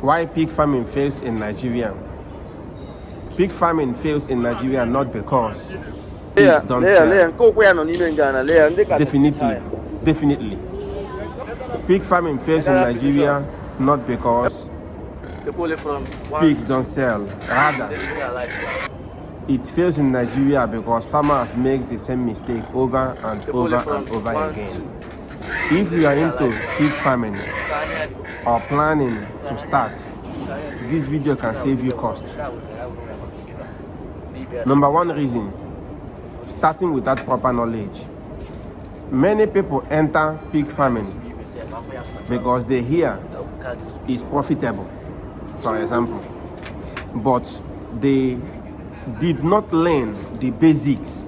Why pig farming fails in Nigeria? Pig farming fails in Nigeria not because pigs don't sell. Definitely. Pig farming fails in Nigeria not because pigs don't sell. Rather, it fails in Nigeria because farmers make the same mistake over and over and over again. If you are into pig farming or planning to start, this video can save you cost. Number one reason, starting without proper knowledge. Many people enter pig farming because they hear it's profitable, for example, but they did not learn the basics.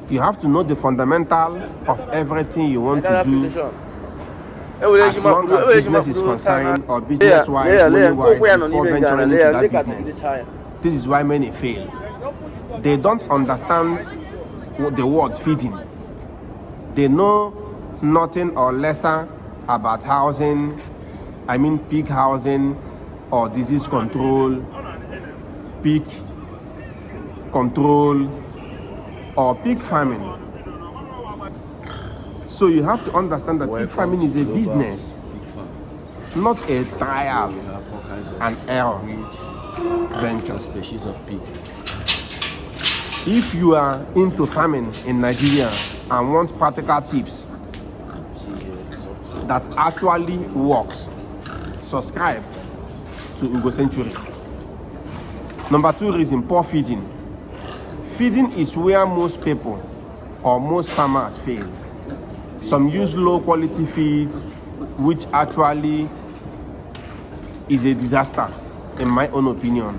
You have to know the fundamental of everything you want to do. As long as business is concerned or business-wise, money-wise, before venturing into that business. This is why many fail. They don't understand the word feeding. They know nothing or lesser about housing, pig housing or disease control, pig control, or pig farming. So you have to understand that pig farming is a business, not a trial and error venture. Species of pig. If you are into farming in Nigeria and want practical tips that actually works, subscribe to Ugo Century. Number two reason, poor feeding. Feeding is where most people or most farmers fail. Some use low quality feed, which actually is a disaster in my own opinion.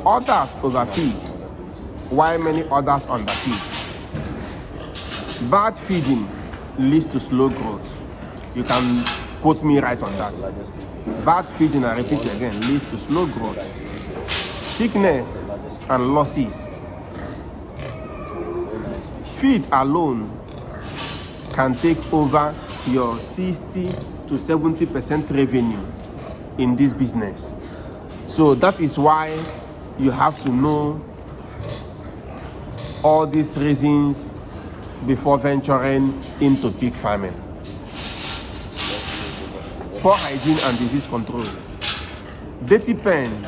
Others overfeed, while many others underfeed. Bad feeding leads to slow growth. You can quote me right on that. Bad feeding, I repeat again, leads to slow growth, sickness and losses. Feed alone can take over your 60 to 70% revenue in this business. So that is why you have to know all these reasons before venturing into pig farming. Poor hygiene and disease control. Dirty pen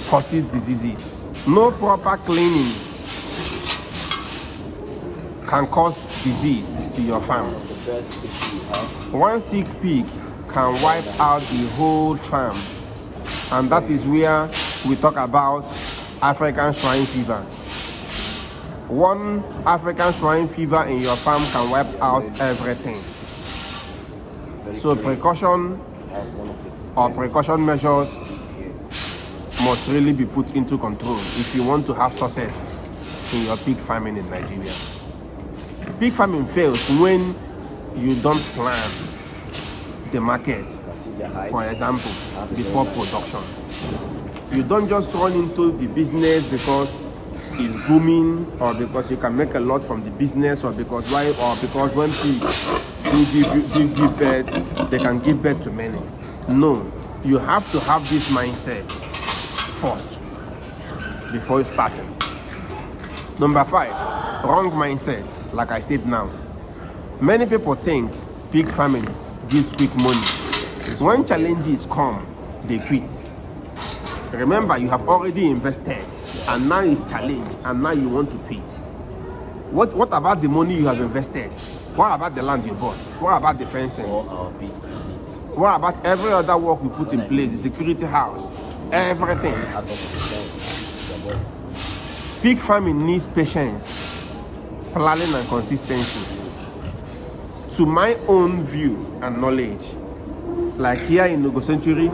causes diseases. No proper cleaning can cause disease to your farm. One sick pig can wipe out the whole farm, and that is where we talk about African swine fever. One African swine fever in your farm can wipe out everything. So precaution measures must really be put into control if you want to have success in your pig farming in Nigeria. Pig farming fails when you don't plan the market, for example, before production. You don't just run into the business because it's booming or because you can make a lot from the business or because when pigs do give birth, they can give birth to many. No, you have to have this mindset first before starting. Number 5, wrong mindset. Like I said now, many people think pig farming gives quick money. When challenges come, they quit. Remember, you have already invested and now it's challenged and now you want to quit. What about the money you have invested? What about the land you bought? What about the fencing? What about every other work we put in place, the security house, everything? Pig farming needs patience, planning and consistency. To my own view and knowledge, like here in Ugo Century,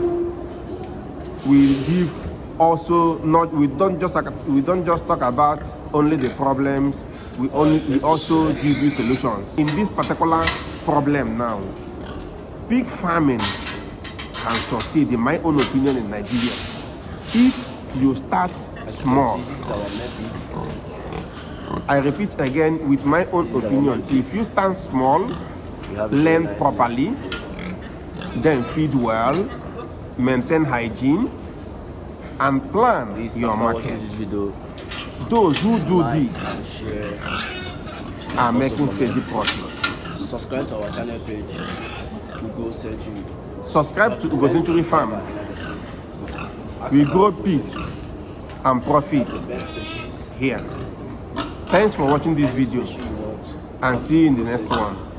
we don't just talk about only the problems, we also give you solutions. In this particular problem now, pig farming can succeed, in my own opinion, in Nigeria if you start small. I repeat again, with my own opinion, if you start small, learn properly, then feed well, maintain hygiene, and plan your market. This video, Those who do like this and share, are and making also steady comment. progress. Subscribe to our channel page. We go Century. Subscribe to Ugo Century Farm. We grow pigs and profit here. Thanks for watching this video, and see you in the next one.